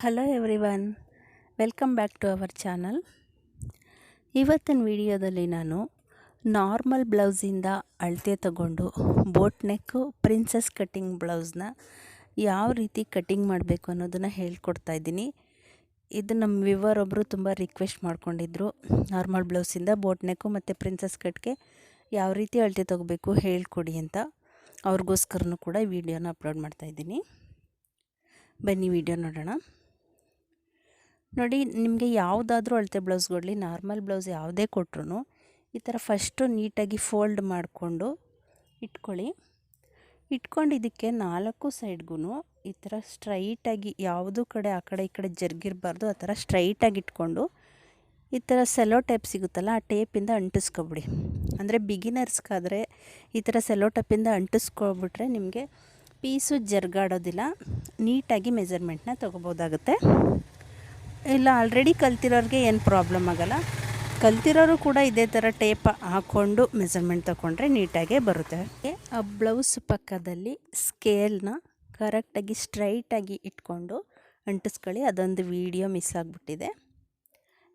Hello everyone, welcome back to our channel. ಇವತ್ತಿನ ವಿಡಿಯೋದಲ್ಲಿ ನಾನು ನಾರ್ಮಲ್ ಬ್ಲೌಸಿಂದ ಅಳತೆ ತಗೊಂಡು ಬೋಟ್ ನೆಕ್ಕು ಪ್ರಿನ್ಸಸ್ ಕಟ್ಟಿಂಗ್ ಬ್ಲೌಸ್ನ ಯಾವ ರೀತಿ ಕಟ್ಟಿಂಗ್ ಮಾಡಬೇಕು ಅನ್ನೋದನ್ನು ಹೇಳ್ಕೊಡ್ತಾ ಇದ್ದೀನಿ. ಇದು ನಮ್ಮ ವ್ಯೂವರ್ ಒಬ್ಬರು ತುಂಬ ರಿಕ್ವೆಸ್ಟ್ ಮಾಡ್ಕೊಂಡಿದ್ರು, ನಾರ್ಮಲ್ ಬ್ಲೌಸಿಂದ ಬೋಟ್ ನೆಕ್ಕು ಮತ್ತು ಪ್ರಿನ್ಸಸ್ ಕಟ್ಗೆ ಯಾವ ರೀತಿ ಅಳತೆ ತಗೋಬೇಕು ಹೇಳ್ಕೊಡಿ ಅಂತ. ಅವ್ರಿಗೋಸ್ಕರನೂ ಕೂಡ ಈ ವಿಡಿಯೋನ ಅಪ್ಲೋಡ್ ಮಾಡ್ತಾಯಿದ್ದೀನಿ. ಬನ್ನಿ ವಿಡಿಯೋ ನೋಡೋಣ. ನೋಡಿ, ನಿಮಗೆ ಯಾವುದಾದ್ರೂ ಅಳತೆ ಬ್ಲೌಸ್ ಕೊಡಲಿ, ನಾರ್ಮಲ್ ಬ್ಲೌಸ್ ಯಾವುದೇ ಕೊಟ್ಟರು ಈ ಥರ ಫಸ್ಟು ನೀಟಾಗಿ ಫೋಲ್ಡ್ ಮಾಡಿಕೊಂಡು ಇಟ್ಕೊಳ್ಳಿ. ಇಟ್ಕೊಂಡು ಇದಕ್ಕೆ 4 ಸೈಡ್ಗೂ ಈ ಥರ ಸ್ಟ್ರೈಟಾಗಿ, ಯಾವುದೂ ಕಡೆ ಆ ಕಡೆ ಈ ಕಡೆ ಜರುಗಿರಬಾರ್ದು, ಆ ಥರ ಸ್ಟ್ರೈಟಾಗಿ ಇಟ್ಕೊಂಡು ಈ ಥರ ಸೆಲೋ ಟೇಪ್ ಸಿಗುತ್ತಲ್ಲ, ಆ ಟೇಪಿಂದ ಅಂಟಿಸ್ಕೊಬಿಡಿ. ಅಂದರೆ ಬಿಗಿನರ್ಸ್ಗಾದರೆ ಈ ಥರ ಸೆಲೋ ಟೇಪಿಂದ ಅಂಟಿಸ್ಕೊಬಿಟ್ರೆ ನಿಮಗೆ ಪೀಸು ಜರುಗಾಡೋದಿಲ್ಲ, ನೀಟಾಗಿ ಮೆಜರ್ಮೆಂಟ್ನ ತೊಗೋಬೋದಾಗುತ್ತೆ. ಇಲ್ಲ ಆಲ್ರೆಡಿ ಕಲ್ತಿರೋರಿಗೆ ಏನು ಪ್ರಾಬ್ಲಮ್ ಆಗೋಲ್ಲ, ಕಲ್ತಿರೋರು ಕೂಡ ಇದೇ ಥರ ಟೇಪ್ ಹಾಕ್ಕೊಂಡು ಮೆಜರ್ಮೆಂಟ್ ತೊಗೊಂಡ್ರೆ ನೀಟಾಗೇ ಬರುತ್ತೆ. ಆ ಬ್ಲೌಸ್ ಪಕ್ಕದಲ್ಲಿ ಸ್ಕೇಲ್ನ ಕರೆಕ್ಟಾಗಿ ಸ್ಟ್ರೈಟಾಗಿ ಇಟ್ಕೊಂಡು ಅಂಟಿಸ್ಕೊಳ್ಳಿ. ಅದೊಂದು ವಿಡಿಯೋ ಮಿಸ್ ಆಗಿಬಿಟ್ಟಿದೆ.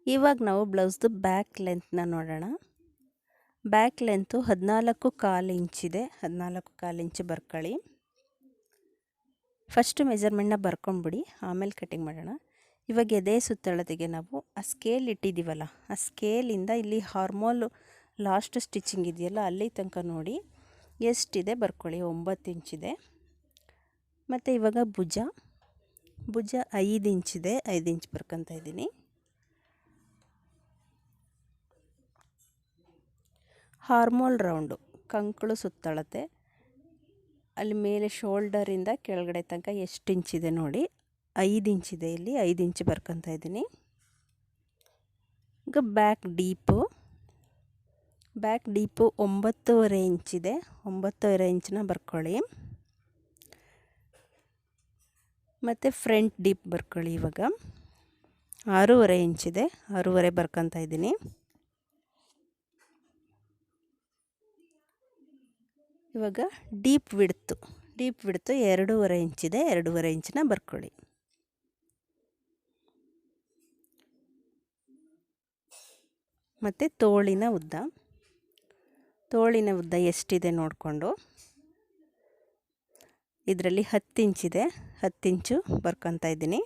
ಇವಾಗ ನಾವು ಬ್ಲೌಸ್ದು ಬ್ಯಾಕ್ ಲೆಂತ್ನ ನೋಡೋಣ. Back length 14.25 ಇಂಚಿದೆ. 14.25 ಇಂಚು ಬರ್ಕೊಳ್ಳಿ. ಫಸ್ಟು ಮೆಜರ್ಮೆಂಟ್ನ ಬರ್ಕೊಂಡ್ಬಿಡಿ, ಆಮೇಲೆ ಕಟ್ಟಿಂಗ್ ಮಾಡೋಣ. ಇವಾಗ ಎದೆ ಸುತ್ತಳತೆಗೆ ನಾವು ಆ ಸ್ಕೇಲ್ ಇಟ್ಟಿದ್ದೀವಲ್ಲ, ಆ ಸ್ಕೇಲಿಂದ ಇಲ್ಲಿ ಹಾರ್ಮೋಲ್ ಲಾಸ್ಟ್ ಸ್ಟಿಚಿಂಗ್ ಇದೆಯಲ್ಲ ಅಲ್ಲಿ ತನಕ ನೋಡಿ ಎಷ್ಟಿದೆ ಬರ್ಕೊಳ್ಳಿ. 9 ಇಂಚಿದೆ. ಮತ್ತು ಇವಾಗ ಭುಜ 5 ಇಂಚಿದೆ. 5 ಇಂಚ್ ಬರ್ಕೊತಾ ಇದ್ದೀನಿ. ಹಾರ್ಮೋಲ್ ರೌಂಡು ಕಂಕಳು ಸುತ್ತಳತೆ ಅಲ್ಲಿ ಮೇಲೆ ಶೋಲ್ಡರಿಂದ ಕೆಳಗಡೆ ತನಕ ಎಷ್ಟು ಇಂಚಿದೆ ನೋಡಿ, 5 ಇಂಚಿದೆ. ಇಲ್ಲಿ 5 ಇಂಚು ಬರ್ಕೊತಾ ಇದ್ದೀನಿ. ಈಗ ಬ್ಯಾಕ್ ಡೀಪು 9.25 ಇಂಚಿದೆ. 9.25 ಇಂಚನ್ನ ಬರ್ಕೊಳ್ಳಿ. ಮತ್ತು ಫ್ರಂಟ್ ಡೀಪ್ ಬರ್ಕೊಳ್ಳಿ. ಇವಾಗ 6.25 ಇಂಚಿದೆ. 6.25 ಬರ್ಕೊತಾ ಇದ್ದೀನಿ. ಇವಾಗ ಡೀಪ್ ವಿಡ್ತು 2.25 ಇಂಚಿದೆ. 2.25 ಇಂಚನ್ನ ಬರ್ಕೊಳ್ಳಿ. ಮತ್ತು ತೋಳಿನ ಉದ್ದ ಎಷ್ಟಿದೆ ನೋಡಿಕೊಂಡು ಇದರಲ್ಲಿ 10 ಇಂಚಿದೆ. 10 ಇಂಚು ಬರ್ಕೊತಾ ಇದ್ದೀನಿ.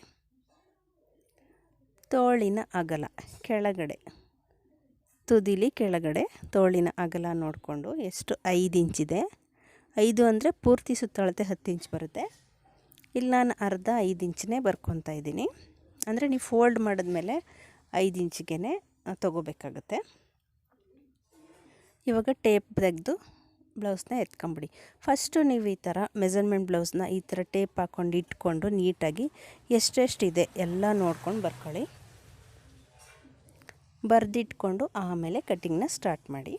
ತೋಳಿನ ಅಗಲ ಕೆಳಗಡೆ ತುದಿಲಿ ಕೆಳಗಡೆ ತೋಳಿನ ಅಗಲ ನೋಡಿಕೊಂಡು ಎಷ್ಟು 5 ಇಂಚಿದೆ. 5 ಅಂದರೆ ಪೂರ್ತಿ ಸುತ್ತಳತೆ 10 ಇಂಚ್ ಬರುತ್ತೆ. ಇಲ್ಲಿ ನಾನು ಅರ್ಧ 5 ಇಂಚನ್ನೇ ಬರ್ಕೊತಾ ಇದ್ದೀನಿ. ಅಂದರೆ ನೀವು ಫೋಲ್ಡ್ ಮಾಡಿದ್ಮೇಲೆ 5 ಇಂಚಿಗೆ ತೊಗೋಬೇಕಾಗತ್ತೆ. ಇವಾಗ ಟೇಪ್ ತೆಗೆದು ಬ್ಲೌಸ್ನ ಎತ್ಕೊಂಬಿಡಿ. ಫಸ್ಟು ನೀವು ಈ ಥರ ಮೆಜರ್ಮೆಂಟ್ ಬ್ಲೌಸ್ನ ಈ ಥರ ಟೇಪ್ ಹಾಕ್ಕೊಂಡು ಇಟ್ಕೊಂಡು ನೀಟಾಗಿ ಎಷ್ಟೆಷ್ಟಿದೆ ಎಲ್ಲ ನೋಡ್ಕೊಂಡು ಬರ್ಕೊಳ್ಳಿ. ಬರೆದಿಟ್ಕೊಂಡು ಆಮೇಲೆ ಕಟ್ಟಿಂಗ್ನ ಸ್ಟಾರ್ಟ್ ಮಾಡಿ.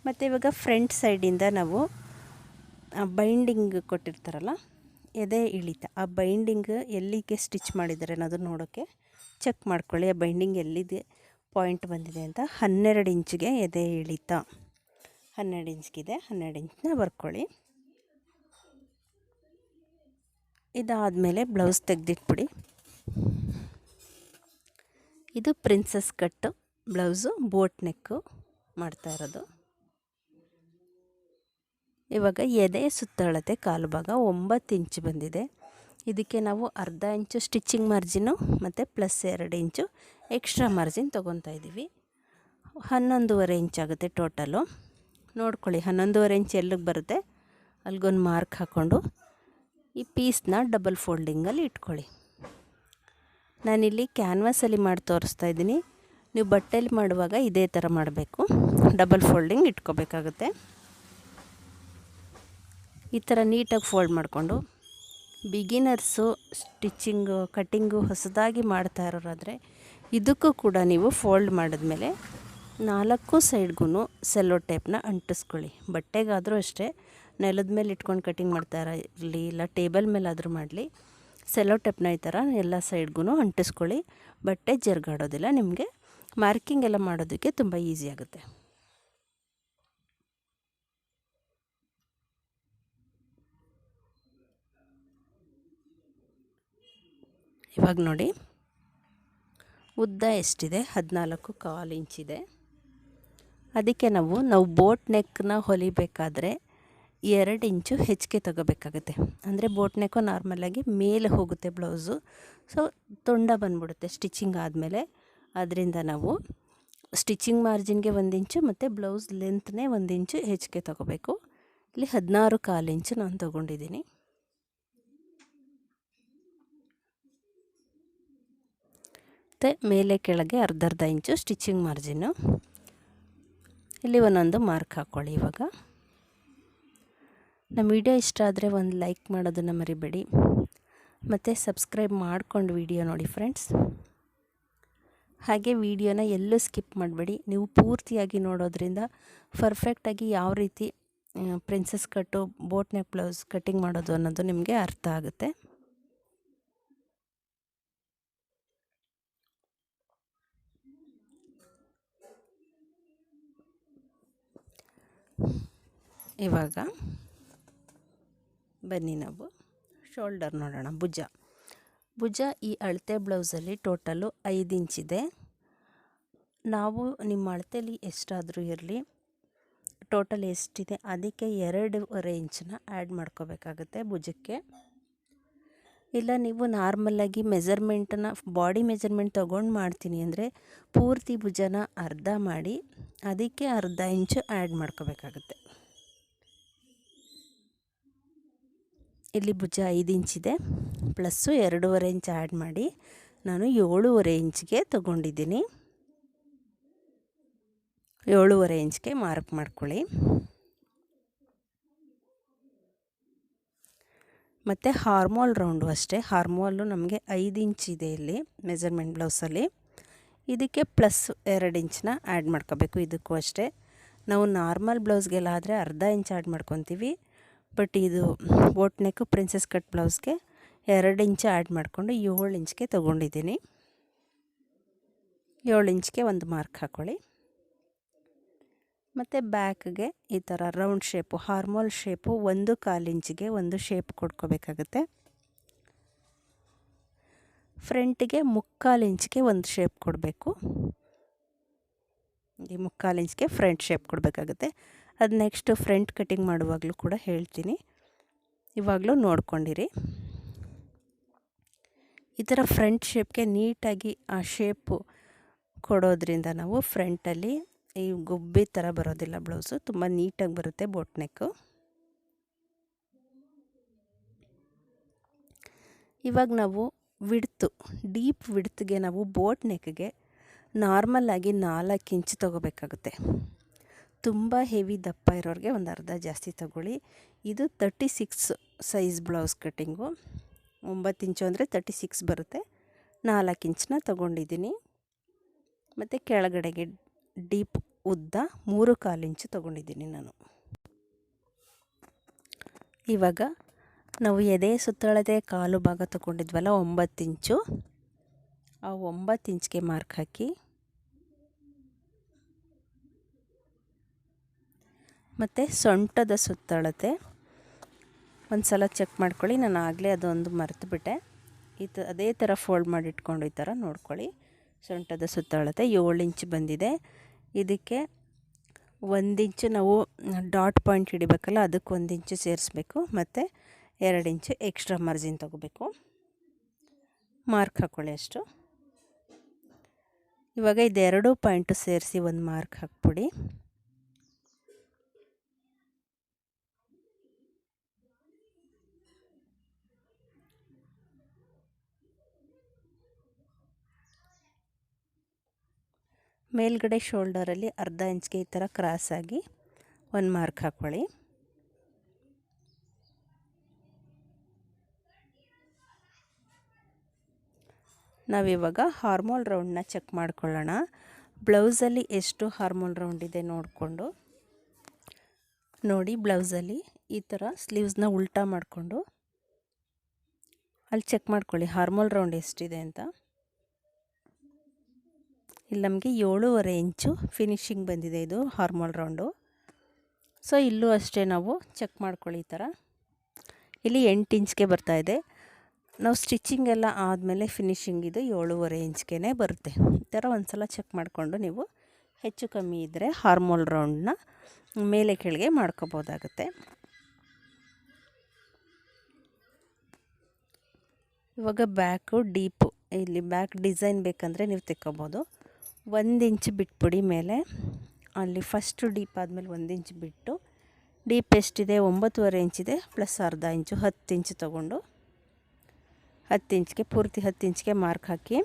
ಮತ್ತು ಇವಾಗ ಫ್ರಂಟ್ ಸೈಡಿಂದ ನಾವು ಬೈಂಡಿಂಗ್ ಕೊಟ್ಟಿರ್ತಾರಲ್ಲ, ಎದೆ ಇಳಿತ, ಆ ಬೈಂಡಿಂಗ್ ಎಲ್ಲಿಗೆ ಸ್ಟಿಚ್ ಮಾಡಿದ್ದಾರೆ ಅನ್ನೋದು ನೋಡೋಕ್ಕೆ ಚೆಕ್ ಮಾಡ್ಕೊಳ್ಳಿ. ಆ ಬೈಂಡಿಂಗ್ ಎಲ್ಲಿದೆ ಪಾಯಿಂಟ್ ಬಂದಿದೆ ಅಂತ. 12 ಇಂಚಿಗೆ ಎದೆ ಇಳಿತ 12 ಇಂಚ್ಗಿದೆ. 12 ಇಂಚನ್ನ ಬರ್ಕೊಳ್ಳಿ. ಇದಾದಮೇಲೆ ಬ್ಲೌಸ್ ತೆಗೆದಿಟ್ಬಿಡಿ. ಇದು ಪ್ರಿನ್ಸಸ್ ಕಟ್ಟು ಬ್ಲೌಸು, ಬೋಟ್ ನೆಕ್ಕು ಮಾಡ್ತಾ ಇರೋದು. ಇವಾಗ ಎದೆ ಸುತ್ತಳತೆ ಕಾಲು ಭಾಗ 9 ಇಂಚು ಬಂದಿದೆ. ಇದಕ್ಕೆ ನಾವು ಅರ್ಧ ಇಂಚು ಸ್ಟಿಚಿಂಗ್ ಮಾರ್ಜಿನು ಮತ್ತು +2 ಇಂಚು ಎಕ್ಸ್ಟ್ರಾ ಮಾರ್ಜಿನ್ ತೊಗೊತಾ ಇದ್ದೀವಿ. 11.25 ಇಂಚಾಗುತ್ತೆ ಟೋಟಲು. ನೋಡ್ಕೊಳ್ಳಿ 11.25 ಇಂಚ್ ಎಲ್ಲಿಗೆ ಬರುತ್ತೆ ಅಲ್ಲಿಗೊಂದು ಮಾರ್ಕ್ ಹಾಕ್ಕೊಂಡು ಈ ಪೀಸ್ನ ಡಬಲ್ ಫೋಲ್ಡಿಂಗಲ್ಲಿ ಇಟ್ಕೊಳ್ಳಿ. ನಾನಿಲ್ಲಿ ಕ್ಯಾನ್ವಾಸಲ್ಲಿ ಮಾಡಿ ತೋರಿಸ್ತಾ ಇದ್ದೀನಿ. ನೀವು ಬಟ್ಟೆಲಿ ಮಾಡುವಾಗ ಇದೇ ಥರ ಮಾಡಬೇಕು, ಡಬಲ್ ಫೋಲ್ಡಿಂಗ್ ಇಟ್ಕೋಬೇಕಾಗುತ್ತೆ. ಈ ಥರ ನೀಟಾಗಿ ಫೋಲ್ಡ್ ಮಾಡಿಕೊಂಡು, ಬಿಗಿನರ್ಸು ಸ್ಟಿಚಿಂಗು ಕಟ್ಟಿಂಗು ಹೊಸದಾಗಿ ಮಾಡ್ತಾ ಇರೋರಾದರೆ ಇದಕ್ಕೂ ಕೂಡ ನೀವು ಫೋಲ್ಡ್ ಮಾಡಿದ್ಮೇಲೆ 4 ಸೈಡ್ಗೂ ಸೆಲ್ಲೋ ಟೇಪ್ನ ಅಂಟಿಸ್ಕೊಳ್ಳಿ. ಬಟ್ಟೆಗಾದರೂ ಅಷ್ಟೇ, ನೆಲದ ಮೇಲೆ ಇಟ್ಕೊಂಡು ಕಟ್ಟಿಂಗ್ ಮಾಡ್ತಾ ಇರಲಿ ಇಲ್ಲ ಟೇಬಲ್ ಮೇಲಾದರೂ ಮಾಡಲಿ, ಸೆಲ್ಲೋ ಟೇಪ್ನ ಈ ಥರ ಎಲ್ಲ ಸೈಡ್ಗೂ ಅಂಟಿಸ್ಕೊಳ್ಳಿ. ಬಟ್ಟೆ ಜರುಗಾಡೋದಿಲ್ಲ, ನಿಮಗೆ ಮಾರ್ಕಿಂಗ್ ಎಲ್ಲ ಮಾಡೋದಕ್ಕೆ ತುಂಬ ಈಸಿ ಆಗುತ್ತೆ. ಇವಾಗ ನೋಡಿ ಉದ್ದ ಎಷ್ಟಿದೆ, 14.25 ಇಂಚಿದೆ. ಅದಕ್ಕೆ ನಾವು ಬೋಟ್ ನೆಕ್ನ ಹೊಲಿಬೇಕಾದ್ರೆ 2 ಇಂಚು ಹೆಚ್ಚಿಗೆ ತಗೋಬೇಕಾಗುತ್ತೆ. ಅಂದರೆ ಬೋಟ್ ನೆಕ್ಕು ನಾರ್ಮಲಾಗಿ ಮೇಲೆ ಹೋಗುತ್ತೆ ಬ್ಲೌಸು, ಸೊ ತೊಂಡ ಬಂದ್ಬಿಡುತ್ತೆ ಸ್ಟಿಚಿಂಗ್ ಆದಮೇಲೆ. ಅದರಿಂದ ನಾವು ಸ್ಟಿಚಿಂಗ್ ಮಾರ್ಜಿನ್ಗೆ 1 ಇಂಚು ಮತ್ತು ಬ್ಲೌಸ್ ಲೆಂತ್ನೇ 1 ಇಂಚು ಹೆಚ್ಚಿಗೆ ತಗೋಬೇಕು. ಇಲ್ಲಿ 16.25 ಇಂಚು ನಾನು ತೊಗೊಂಡಿದ್ದೀನಿ. ಮತ್ತು ಮೇಲೆ ಕೆಳಗೆ ಅರ್ಧ ಇಂಚು ಸ್ಟಿಚಿಂಗ್ ಮಾರ್ಜಿನ್ನು. ಇಲ್ಲಿ ಒಂದೊಂದು ಮಾರ್ಕ್ ಹಾಕ್ಕೊಳ್ಳಿ. ಇವಾಗ ನಮ್ಮ ವಿಡಿಯೋ ಇಷ್ಟ ಆದರೆ ಒಂದು ಲೈಕ್ ಮಾಡೋದನ್ನು ಮರಿಬೇಡಿ, ಮತ್ತು ಸಬ್ಸ್ಕ್ರೈಬ್ ಮಾಡ್ಕೊಂಡು ವಿಡಿಯೋ ನೋಡಿ ಫ್ರೆಂಡ್ಸ್. ಹಾಗೆ ವಿಡಿಯೋನ ಎಲ್ಲೂ ಸ್ಕಿಪ್ ಮಾಡಬೇಡಿ. ನೀವು ಪೂರ್ತಿಯಾಗಿ ನೋಡೋದ್ರಿಂದ ಪರ್ಫೆಕ್ಟಾಗಿ ಯಾವ ರೀತಿ ಪ್ರಿನ್ಸಸ್ ಕಟ್ಟು ಬೋಟ್ ನೆಕ್ ಬ್ಲೌಸ್ ಕಟ್ಟಿಂಗ್ ಮಾಡೋದು ಅನ್ನೋದು ನಿಮಗೆ ಅರ್ಥ ಆಗುತ್ತೆ. ಇವಾಗ ಬನ್ನಿ ನಾವು ಶೋಲ್ಡರ್ ನೋಡೋಣ. ಭುಜ ಈ ಅಳತೆ ಬ್ಲೌಸಲ್ಲಿ ಟೋಟಲು 5 ಇಂಚಿದೆ. ನಾವು ನಿಮ್ಮ ಅಳತೆಯಲ್ಲಿ ಎಷ್ಟಾದರೂ ಇರಲಿ, ಟೋಟಲ್ ಎಷ್ಟಿದೆ ಅದಕ್ಕೆ 2.5 ಇಂಚನ್ನ ಆ್ಯಡ್ ಮಾಡ್ಕೋಬೇಕಾಗುತ್ತೆ ಭುಜಕ್ಕೆ. ಇಲ್ಲ ನೀವು ನಾರ್ಮಲಾಗಿ ಮೆಜರ್ಮೆಂಟನ್ನು ಬಾಡಿ ಮೆಜರ್ಮೆಂಟ್ ತೊಗೊಂಡು ಮಾಡ್ತೀನಿ ಅಂದರೆ ಪೂರ್ತಿ ಭುಜನ ಅರ್ಧ ಮಾಡಿ ಅದಕ್ಕೆ ಅರ್ಧ ಇಂಚು ಆ್ಯಡ್ ಮಾಡ್ಕೋಬೇಕಾಗುತ್ತೆ. ಇಲ್ಲಿ ಭುಜ 5 ಇಂಚಿದೆ, ಪ್ಲಸ್ಸು 2.5 ಇಂಚ್ ಆ್ಯಡ್ ಮಾಡಿ ನಾನು 7.5 ಇಂಚ್ಗೆ ತೊಗೊಂಡಿದ್ದೀನಿ. 7.5 ಇಂಚ್ಗೆ ಮಾರ್ಕ್ ಮಾಡ್ಕೊಳ್ಳಿ. ಮತ್ತು ಹಾರ್ಮೋಲ್ ರೌಂಡು ಅಷ್ಟೇ. ಹಾರ್ಮೋಲು ನಮಗೆ 5 ಇಂಚಿದೆ ಇಲ್ಲಿ ಮೆಜರ್ಮೆಂಟ್ ಬ್ಲೌಸಲ್ಲಿ. ಇದಕ್ಕೆ ಪ್ಲಸ್ 2 ಇಂಚನ್ನ ಆ್ಯಡ್ ಮಾಡ್ಕೋಬೇಕು. ಇದಕ್ಕೂ ಅಷ್ಟೇ. ನಾವು ನಾರ್ಮಲ್ ಬ್ಲೌಸ್ಗೆಲ್ಲ ಆದರೆ ಅರ್ಧ ಇಂಚ್ ಆ್ಯಡ್ ಮಾಡ್ಕೊತೀವಿ, ಬಟ್ ಇದು ಬೋಟ್ ನೆಕ್ಕು ಪ್ರಿನ್ಸಸ್ ಕಟ್ ಬ್ಲೌಸ್ಗೆ 2 ಇಂಚು ಆ್ಯಡ್ ಮಾಡಿಕೊಂಡು 7 ಇಂಚ್ಗೆ ತೊಗೊಂಡಿದ್ದೀನಿ. 7 ಇಂಚ್ಗೆ ಒಂದು ಮಾರ್ಕ್ ಹಾಕ್ಕೊಳ್ಳಿ. ಮತ್ತು ಬ್ಯಾಕ್ಗೆ ಈ ಥರ ರೌಂಡ್ ಶೇಪು ಹಾರ್ಮೋಲ್ ಶೇಪು 1.25 ಇಂಚಿಗೆ ಒಂದು ಶೇಪ್ ಕೊಡ್ಕೋಬೇಕಾಗುತ್ತೆ. ಫ್ರಂಟಿಗೆ 3/4 ಇಂಚ್ಗೆ ಒಂದು ಶೇಪ್ ಕೊಡಬೇಕು. ಈ 3/4 ಇಂಚ್ಗೆ ಫ್ರಂಟ್ ಶೇಪ್ ಕೊಡಬೇಕಾಗುತ್ತೆ. ಅದು ನೆಕ್ಸ್ಟು ಫ್ರಂಟ್ ಕಟಿಂಗ್ ಮಾಡುವಾಗಲೂ ಕೂಡ ಹೇಳ್ತೀನಿ, ಇವಾಗಲೂ ನೋಡ್ಕೊಂಡಿರಿ. ಈ ಥರ ಫ್ರಂಟ್ ಶೇಪ್ಗೆ ನೀಟಾಗಿ ಆ ಶೇಪು ಕೊಡೋದ್ರಿಂದ ನಾವು ಫ್ರಂಟಲ್ಲಿ ಈ ಗುಬ್ಬಿ ಥರ ಬರೋದಿಲ್ಲ, ಬ್ಲೌಸು ತುಂಬ ನೀಟಾಗಿ ಬರುತ್ತೆ ಬೋಟ್ ನೆಕ್ಕು. ಇವಾಗ ನಾವು ಡೀಪ್ ವಿಡ್ತ್ಗೆ ನಾವು ಬೋಟ್ ನೆಕ್ಗೆ ನಾರ್ಮಲಾಗಿ 4 ಇಂಚು ತೊಗೋಬೇಕಾಗುತ್ತೆ. ತುಂಬ ಹೆವಿ ದಪ್ಪ ಇರೋರಿಗೆ ಒಂದು ಅರ್ಧ ಜಾಸ್ತಿ ತೊಗೊಳ್ಳಿ. ಇದು 36 ಸೈಜ್ ಬ್ಲೌಸ್ ಕಟ್ಟಿಂಗು. 9 ಇಂಚು ಅಂದರೆ 36 ಬರುತ್ತೆ. 4 ಇಂಚನ್ನ ತೊಗೊಂಡಿದ್ದೀನಿ. ಮತ್ತು ಕೆಳಗಡೆಗೆ ಡೀಪ್ ಉದ್ದ 3/4 ಇಂಚು ತೊಗೊಂಡಿದ್ದೀನಿ ನಾನು. ಇವಾಗ ನಾವು ಎದೆ ಸುತ್ತಳತೆ ಕಾಲು ಭಾಗ ತೊಗೊಂಡಿದ್ವಲ್ಲ 9 ಇಂಚು, ಆ 9 ಇಂಚ್ಗೆ ಮಾರ್ಕ್ ಹಾಕಿ ಮತ್ತು ಸೊಂಟದ ಸುತ್ತಳತೆ ಒಂದು ಸಲ ಚೆಕ್ ಮಾಡ್ಕೊಳ್ಳಿ. ನಾನು ಆಗಲೇ ಅದೊಂದು ಮರೆತುಬಿಟ್ಟೆ. ಅದೇ ಥರ ಫೋಲ್ಡ್ ಮಾಡಿ ಇಟ್ಕೊಂಡು ಈ ಥರ ನೋಡ್ಕೊಳ್ಳಿ. ಸೊಂಟದ ಸುತ್ತಳತೆ 7 ಇಂಚು ಬಂದಿದೆ. ಇದಕ್ಕೆ 1 ಇಂಚು ನಾವು ಡಾಟ್ ಪಾಯಿಂಟ್ ಹಿಡಿಬೇಕಲ್ಲ, ಅದಕ್ಕೆ 1 ಇಂಚು ಸೇರಿಸ್ಬೇಕು. ಮತ್ತು 2 ಇಂಚು ಎಕ್ಸ್ಟ್ರಾ ಮಾರ್ಜಿನ್ ತೊಗೋಬೇಕು. ಮಾರ್ಕ್ ಹಾಕ್ಕೊಳ್ಳಿ ಅಷ್ಟು. ಇವಾಗ ಇದೆರಡು ಪಾಯಿಂಟು ಸೇರಿಸಿ ಒಂದು ಮಾರ್ಕ್ ಹಾಕ್ಬಿಡಿ. ಮೇಲ್ಗಡೆ ಶೋಲ್ಡರಲ್ಲಿ ಅರ್ಧ ಇಂಚ್ಗೆ ಈ ಥರ ಕ್ರಾಸಾಗಿ ಒಂದು ಮಾರ್ಕ್ ಹಾಕ್ಕೊಳ್ಳಿ. ನಾವಿವಾಗ ಹಾರ್ಮೋಲ್ ರೌಂಡನ್ನ ಚೆಕ್ ಮಾಡ್ಕೊಳ್ಳೋಣ. ಬ್ಲೌಸಲ್ಲಿ ಎಷ್ಟು ಹಾರ್ಮೋಲ್ ರೌಂಡ್ ಇದೆ ನೋಡಿಕೊಂಡು ನೋಡಿ. ಬ್ಲೌಸಲ್ಲಿ ಈ ಥರ ಸ್ಲೀವ್ಸ್ನ ಉಲ್ಟಾ ಮಾಡಿಕೊಂಡು ಅಲ್ಲಿ ಚೆಕ್ ಮಾಡ್ಕೊಳ್ಳಿ ಹಾರ್ಮೋಲ್ ರೌಂಡ್ ಎಷ್ಟಿದೆ ಅಂತ. ಇಲ್ಲಿ ನಮಗೆ 7.5 ಇಂಚು ಫಿನಿಶಿಂಗ್ ಬಂದಿದೆ ಇದು ಹಾರ್ಮೋಲ್ ರೌಂಡು. ಸೊ ಇಲ್ಲೂ ಅಷ್ಟೇ ನಾವು ಚೆಕ್ ಮಾಡ್ಕೊಳ್ಳಿ ಈ ಥರ. ಇಲ್ಲಿ 8 ಇಂಚ್ಗೆ ಬರ್ತಾಯಿದೆ. ನಾವು ಸ್ಟಿಚಿಂಗ್ ಎಲ್ಲ ಆದಮೇಲೆ ಫಿನಿಶಿಂಗ್ ಇದು 7.5 ಇಂಚ್ಗೆ ಬರುತ್ತೆ. ಈ ಥರ ಒಂದು ಸಲ ಚೆಕ್ ಮಾಡಿಕೊಂಡು ನೀವು ಹೆಚ್ಚು ಕಮ್ಮಿ ಇದ್ದರೆ ಹಾರ್ಮೋಲ್ ರೌಂಡನ್ನ ಮೇಲೆ ಕೆಳಗೆ ಮಾಡ್ಕೋಬೋದಾಗುತ್ತೆ. ಇವಾಗ ಬ್ಯಾಕು ಡೀಪು, ಇಲ್ಲಿ ಬ್ಯಾಕ್ ಡಿಸೈನ್ ಬೇಕಂದರೆ ನೀವು ತೆಕ್ಕೋಬೋದು. 1 ಇಂಚ್ ಬಿಟ್ಬಿಡಿ ಮೇಲೆ, ಅಲ್ಲಿ ಫಸ್ಟು ಡೀಪ್ ಆದಮೇಲೆ 1 ಇಂಚ್ ಬಿಟ್ಟು, ಡೀಪ್ ಎಷ್ಟಿದೆ 9.5 ಇಂಚಿದೆ ಪ್ಲಸ್ ಅರ್ಧ ಇಂಚು 10 ಇಂಚು ತೊಗೊಂಡು 10 ಇಂಚ್ಗೆ ಪೂರ್ತಿ 10 ಇಂಚ್ಗೆ ಮಾರ್ಕ್ ಹಾಕಿ,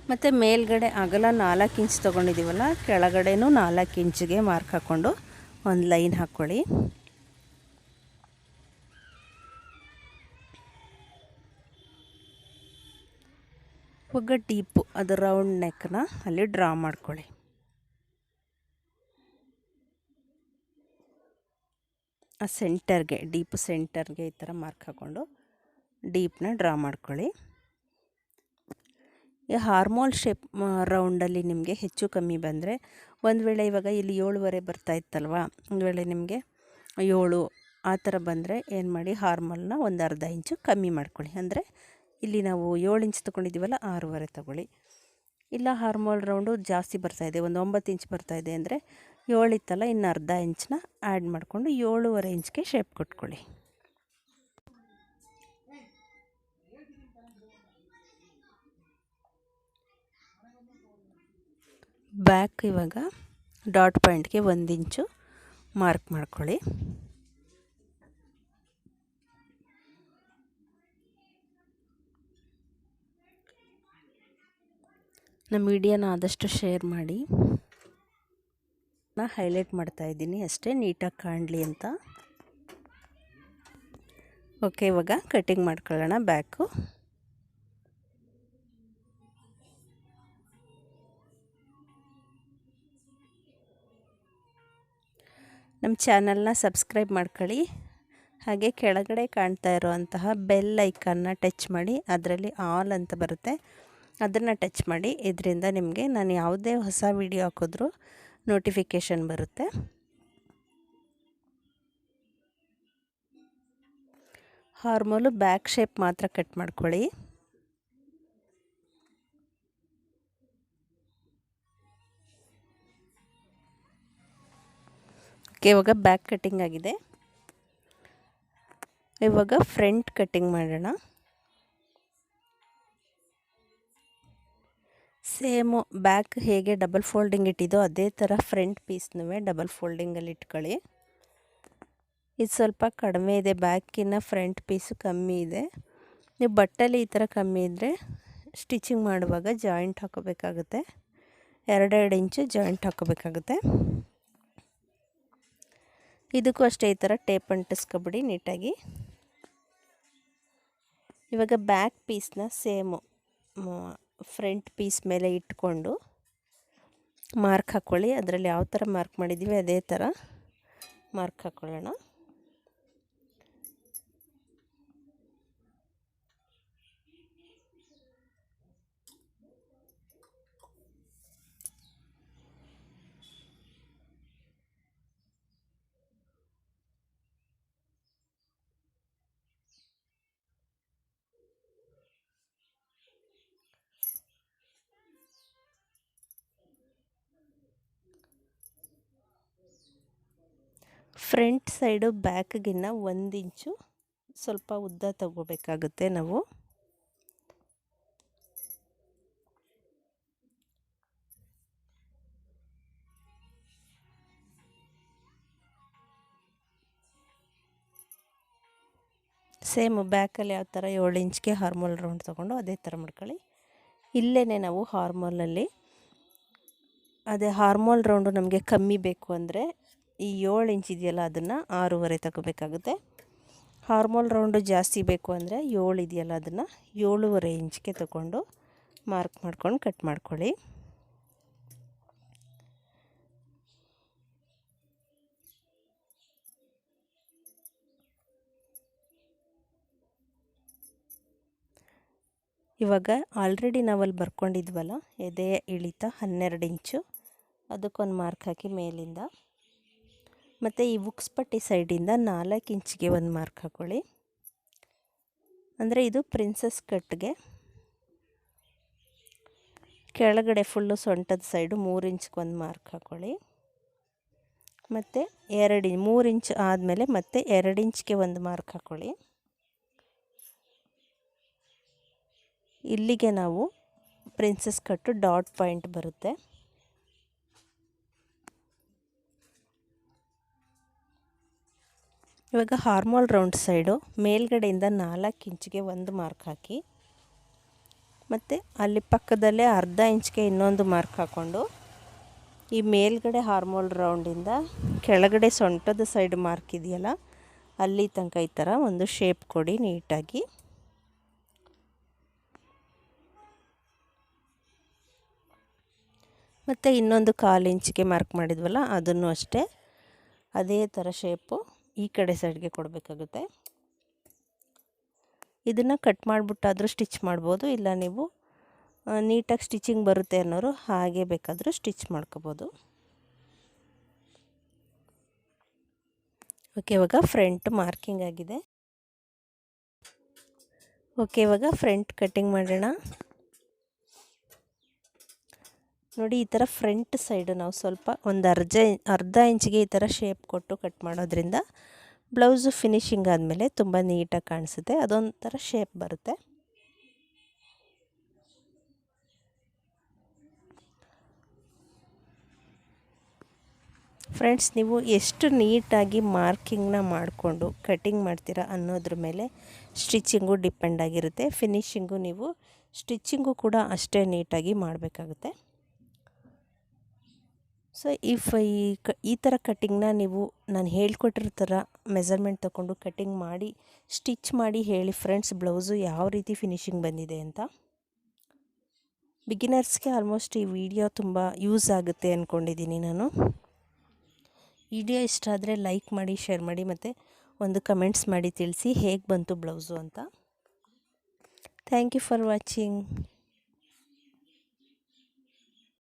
ಮತ್ತು ಮೇಲ್ಗಡೆ ಅಗಲ 4 ಇಂಚ್ ತೊಗೊಂಡಿದ್ದೀವಲ್ಲ, ಕೆಳಗಡೆನೂ 4 ಇಂಚಿಗೆ ಮಾರ್ಕ್ ಹಾಕ್ಕೊಂಡು ಒಂದು ಲೈನ್ ಹಾಕ್ಕೊಳ್ಳಿ. ಇವಾಗ ಡೀಪು ಅದು ರೌಂಡ್ ನೆಕ್ನ ಅಲ್ಲಿ ಡ್ರಾ ಮಾಡ್ಕೊಳ್ಳಿ. ಆ ಸೆಂಟರ್ಗೆ, ಡೀಪ್ ಸೆಂಟರ್ಗೆ ಈ ಥರ ಮಾರ್ಕ್ ಹಾಕ್ಕೊಂಡು ಡೀಪ್ನ ಡ್ರಾ ಮಾಡ್ಕೊಳ್ಳಿ. ಈ ಹಾರ್ಮೋಲ್ ಶೇಪ್ ರೌಂಡಲ್ಲಿ ನಿಮಗೆ ಹೆಚ್ಚು ಕಮ್ಮಿ ಬಂದರೆ, ಒಂದು ವೇಳೆ ಇವಾಗ ಇಲ್ಲಿ 7.5 ಬರ್ತಾ ಇತ್ತಲ್ವ, ಒಂದು ವೇಳೆ ನಿಮಗೆ 7 ಆ ಥರ ಬಂದರೆ ಏನು ಮಾಡಿ, ಹಾರ್ಮೋಲ್ನ ಒಂದು ಅರ್ಧ ಇಂಚು ಕಮ್ಮಿ ಮಾಡ್ಕೊಳ್ಳಿ. ಅಂದರೆ ಇಲ್ಲಿ ನಾವು 7 ಇಂಚ್ ತೊಗೊಂಡಿದ್ದೀವಲ್ಲ, 6.5 ತೊಗೊಳ್ಳಿ. ಇಲ್ಲ ಹಾರ್ಮೋಲ್ ರೌಂಡು ಜಾಸ್ತಿ ಬರ್ತಾಯಿದೆ, ಒಂದು 9 ಇಂಚ್ ಬರ್ತಾಯಿದೆ ಅಂದರೆ 7 ಇತ್ತಲ್ಲ, ಇನ್ನು ಅರ್ಧ ಇಂಚನ್ನ ಆ್ಯಡ್ ಮಾಡಿಕೊಂಡು 7.5 ಇಂಚ್ಗೆ ಶೇಪ್ ಕೊಟ್ಕೊಳ್ಳಿ. ಬ್ಯಾಕ್ ಇವಾಗ ಡಾಟ್ ಪಾಯಿಂಟ್ಗೆ 1 ಇಂಚು ಮಾರ್ಕ್ ಮಾಡ್ಕೊಳ್ಳಿ. ನಮ್ಮ ವಿಡಿಯೋನ ಆದಷ್ಟು ಶೇರ್ ಮಾಡಿ. ನಾನು ಹೈಲೈಟ್ ಮಾಡ್ತಾಯಿದ್ದೀನಿ ಅಷ್ಟೇ, ನೀಟಾಗಿ ಕಾಣಲಿ ಅಂತ. ಓಕೆ, ಇವಾಗ ಕಟಿಂಗ್ ಮಾಡ್ಕೊಳ್ಳೋಣ ಬ್ಯಾಕು. ನಮ್ಮ ಚಾನಲ್ನ ಸಬ್ಸ್ಕ್ರೈಬ್ ಮಾಡ್ಕೊಳ್ಳಿ. ಹಾಗೆ ಕೆಳಗಡೆ ಕಾಣ್ತಾ ಇರೋವಂತಹ ಬೆಲ್ ಐಕನ್ನ ಟಚ್ ಮಾಡಿ, ಅದರಲ್ಲಿ ಆಲ್ ಅಂತ ಬರುತ್ತೆ, ಅದನ್ನು ಟಚ್ ಮಾಡಿ. ಇದರಿಂದ ನಿಮಗೆ ನಾನು ಯಾವುದೇ ಹೊಸ ವಿಡಿಯೋ ಹಾಕಿದ್ರೂ ನೋಟಿಫಿಕೇಷನ್ ಬರುತ್ತೆ. ಹಾರ್ಮೋಲು ಬ್ಯಾಕ್ ಶೇಪ್ ಮಾತ್ರ ಕಟ್ ಮಾಡ್ಕೊಳ್ಳಿ. ಓಕೆ, ಇವಾಗ ಬ್ಯಾಕ್ ಕಟ್ಟಿಂಗ್ ಆಗಿದೆ. ಇವಾಗ ಫ್ರಂಟ್ ಕಟ್ಟಿಂಗ್ ಮಾಡೋಣ. ಸೇಮು ಬ್ಯಾಕ್ ಹೇಗೆ ಡಬಲ್ ಫೋಲ್ಡಿಂಗ್ ಇಟ್ಟಿದ್ದೋ ಅದೇ ಥರ ಫ್ರಂಟ್ ಪೀಸ್ನೂ ಡಬಲ್ ಫೋಲ್ಡಿಂಗಲ್ಲಿ ಇಟ್ಕೊಳ್ಳಿ. ಇದು ಸ್ವಲ್ಪ ಕಡಿಮೆ ಇದೆ, ಬ್ಯಾಕಿನ ಫ್ರಂಟ್ ಪೀಸು ಕಮ್ಮಿ ಇದೆ. ನೀವು ಬಟ್ಟೆಲಿ ಈ ಥರ ಕಮ್ಮಿ ಇದ್ದರೆ ಸ್ಟಿಚಿಂಗ್ ಮಾಡುವಾಗ ಜಾಯಿಂಟ್ ಹಾಕೋಬೇಕಾಗುತ್ತೆ, 2 ಇಂಚು ಜಾಯಿಂಟ್ ಹಾಕೋಬೇಕಾಗುತ್ತೆ. ಇದಕ್ಕೂ ಅಷ್ಟೇ, ಈ ಥರ ಟೇಪ್ ಅಂಟಿಸ್ಕೊಬಿಡಿ ನೀಟಾಗಿ. ಇವಾಗ ಬ್ಯಾಕ್ ಪೀಸ್ನ ಸೇಮು ಫ್ರಂಟ್ ಪೀಸ್ ಮೇಲೆ ಇಟ್ಕೊಂಡು ಮಾರ್ಕ್ ಹಾಕ್ಕೊಳ್ಳಿ. ಅದರಲ್ಲಿ ಯಾವ ಥರ ಮಾರ್ಕ್ ಮಾಡಿದ್ದೀವಿ ಅದೇ ಥರ ಮಾರ್ಕ್ ಹಾಕ್ಕೊಳ್ಳೋಣ. ಫ್ರಂಟ್ ಸೈಡು ಬ್ಯಾಕ್ಗಿನ್ನ 1 ಇಂಚು ಸ್ವಲ್ಪ ಉದ್ದ ತಗೋಬೇಕಾಗುತ್ತೆ ನಾವು. ಸೇಮು ಬ್ಯಾಕಲ್ಲಿ ಯಾವ ಥರ 7 ಇಂಚ್ಗೆ ಹಾರ್ಮೋಲ್ ರೌಂಡ್ ತೊಗೊಂಡು ಅದೇ ಥರ ಮಾಡ್ಕೊಳ್ಳಿ. ಇಲ್ಲೇ ನಾವು ಹಾರ್ಮೋಲಲ್ಲಿ ಅದೇ ಹಾರ್ಮೋಲ್ ರೌಂಡು ನಮಗೆ ಕಮ್ಮಿ ಬೇಕು ಅಂದರೆ ಈ 7 ಇಂಚ್ ಇದೆಯಲ್ಲ ಅದನ್ನು 6.5 ತಗೋಬೇಕಾಗುತ್ತೆ. ಹಾರ್ಮೋಲ್ ರೌಂಡು ಜಾಸ್ತಿ ಬೇಕು ಅಂದರೆ 7 ಇದೆಯಲ್ಲ ಅದನ್ನು 7.5 ಇಂಚ್ಗೆ ತಗೊಂಡು ಮಾರ್ಕ್ ಮಾಡ್ಕೊಂಡು ಕಟ್ ಮಾಡ್ಕೊಳ್ಳಿ. ಇವಾಗ ಆಲ್ರೆಡಿ ನಾವಲ್ಲಿ ಬರ್ಕೊಂಡಿದ್ವಲ್ಲ ಎದೆ ಇಳಿತ 12 ಇಂಚು, ಅದಕ್ಕೊಂದು ಮಾರ್ಕ್ ಹಾಕಿ ಮೇಲಿಂದ, ಮತ್ತು ಈ ಉಕ್ಸ್ ಪಟ್ಟಿ ಸೈಡಿಂದ 4 ಇಂಚಿಗೆ ಒಂದು ಮಾರ್ಕ್ ಹಾಕ್ಕೊಳ್ಳಿ. ಅಂದರೆ ಇದು ಪ್ರಿನ್ಸಸ್ ಕಟ್ಗೆ ಕೆಳಗಡೆ ಫುಲ್ಲು ಸೊಂಟದ ಸೈಡು 3 ಇಂಚ್ಗೆ ಒಂದು ಮಾರ್ಕ್ ಹಾಕ್ಕೊಳ್ಳಿ. ಮತ್ತು 3 ಇಂಚ್ ಆದಮೇಲೆ ಮತ್ತೆ 2 ಇಂಚ್ಗೆ ಒಂದು ಮಾರ್ಕ್ ಹಾಕ್ಕೊಳ್ಳಿ. ಇಲ್ಲಿಗೆ ನಾವು ಪ್ರಿನ್ಸಸ್ ಕಟ್ಟು ಡಾಟ್ ಪಾಯಿಂಟ್ ಬರುತ್ತೆ. ಇವಾಗ ಹಾರ್ಮೋಲ್ ರೌಂಡ್ ಸೈಡು ಮೇಲ್ಗಡೆಯಿಂದ 4 ಇಂಚ್ಗೆ ಒಂದು ಮಾರ್ಕ್ ಹಾಕಿ, ಮತ್ತು ಅಲ್ಲಿ ಪಕ್ಕದಲ್ಲೇ ಅರ್ಧ ಇಂಚ್ಗೆ ಇನ್ನೊಂದು ಮಾರ್ಕ್ ಹಾಕ್ಕೊಂಡು ಈ ಮೇಲ್ಗಡೆ ಹಾರ್ಮೋಲ್ ರೌಂಡಿಂದ ಕೆಳಗಡೆ ಸೊಂಟದ ಸೈಡ್ ಮಾರ್ಕ್ ಇದೆಯಲ್ಲ ಅಲ್ಲಿ ತನಕ ಈ ಥರ ಒಂದು ಶೇಪ್ ಕೊಡಿ ನೀಟಾಗಿ. ಮತ್ತು ಇನ್ನೊಂದು 1/4 ಇಂಚಿಗೆ ಮಾರ್ಕ್ ಮಾಡಿದ್ವಲ್ಲ ಅದನ್ನು ಅಷ್ಟೇ ಅದೇ ಥರ ಶೇಪು ಈ ಕಡೆ ಸೈಡ್ಗೆ ಕೊಡಬೇಕಾಗುತ್ತೆ. ಇದನ್ನು ಕಟ್ ಮಾಡಿಬಿಟ್ಟಾದರೂ ಸ್ಟಿಚ್ ಮಾಡ್ಬೋದು, ಇಲ್ಲ ನೀವು ನೀಟಾಗಿ ಸ್ಟಿಚಿಂಗ್ ಬರುತ್ತೆ ಅನ್ನೋರು ಹಾಗೆ ಬೇಕಾದರೂ ಸ್ಟಿಚ್ ಮಾಡ್ಕೋಬೋದು. ಓಕೆ, ಇವಾಗ ಫ್ರಂಟ್ ಮಾರ್ಕಿಂಗ್ ಆಗಿದೆ. ಓಕೆ, ಇವಾಗ ಫ್ರಂಟ್ ಕಟ್ಟಿಂಗ್ ಮಾಡೋಣ. ನೋಡಿ, ಈ ಥರ ಫ್ರಂಟ್ ಸೈಡು ನಾವು ಸ್ವಲ್ಪ ಒಂದು ಅರ್ಧ ಇಂಚಿಗೆ ಈ ಥರ ಶೇಪ್ ಕೊಟ್ಟು ಕಟ್ ಮಾಡೋದ್ರಿಂದ ಬ್ಲೌಸು ಫಿನಿಶಿಂಗ್ ಆದಮೇಲೆ ತುಂಬ ನೀಟಾಗಿ ಕಾಣಿಸುತ್ತೆ, ಅದೊಂಥರ ಶೇಪ್ ಬರುತ್ತೆ. ಫ್ರೆಂಡ್ಸ್, ನೀವು ಎಷ್ಟು ನೀಟಾಗಿ ಮಾರ್ಕಿಂಗ್ನ ಮಾಡಿಕೊಂಡು ಕಟ್ಟಿಂಗ್ ಮಾಡ್ತೀರಾ ಅನ್ನೋದ್ರ ಮೇಲೆ ಸ್ಟಿಚಿಂಗು ಡಿಪೆಂಡ್ ಆಗಿರುತ್ತೆ. ಫಿನಿಶಿಂಗು ನೀವು ಸ್ಟಿಚಿಂಗು ಕೂಡ ಅಷ್ಟೇ ನೀಟಾಗಿ ಮಾಡಬೇಕಾಗುತ್ತೆ. ಸೊ ಈ ಥರ ಕಟ್ಟಿಂಗ್ನ ನೀವು ನಾನು ಹೇಳ್ಕೊಟ್ಟಿರೋ ಥರ ಮೆಜರ್ಮೆಂಟ್ ತೊಗೊಂಡು ಕಟ್ಟಿಂಗ್ ಮಾಡಿ ಸ್ಟಿಚ್ ಮಾಡಿ ಹೇಳಿ ಫ್ರೆಂಡ್ಸ್, ಬ್ಲೌಸು ಯಾವ ರೀತಿ ಫಿನಿಶಿಂಗ್ ಬಂದಿದೆ ಅಂತ. ಬಿಗಿನರ್ಸ್ಗೆ ಆಲ್ಮೋಸ್ಟ್ ಈ ವಿಡಿಯೋ ತುಂಬ ಯೂಸ್ ಆಗುತ್ತೆ ಅಂದ್ಕೊಂಡಿದ್ದೀನಿ ನಾನು. ವಿಡಿಯೋ ಇಷ್ಟ ಆದರೆ ಲೈಕ್ ಮಾಡಿ, ಶೇರ್ ಮಾಡಿ, ಮತ್ತು ಒಂದು ಕಮೆಂಟ್ಸ್ ಮಾಡಿ ತಿಳಿಸಿ ಹೇಗೆ ಬಂತು ಬ್ಲೌಸು ಅಂತ. Thank you for watching.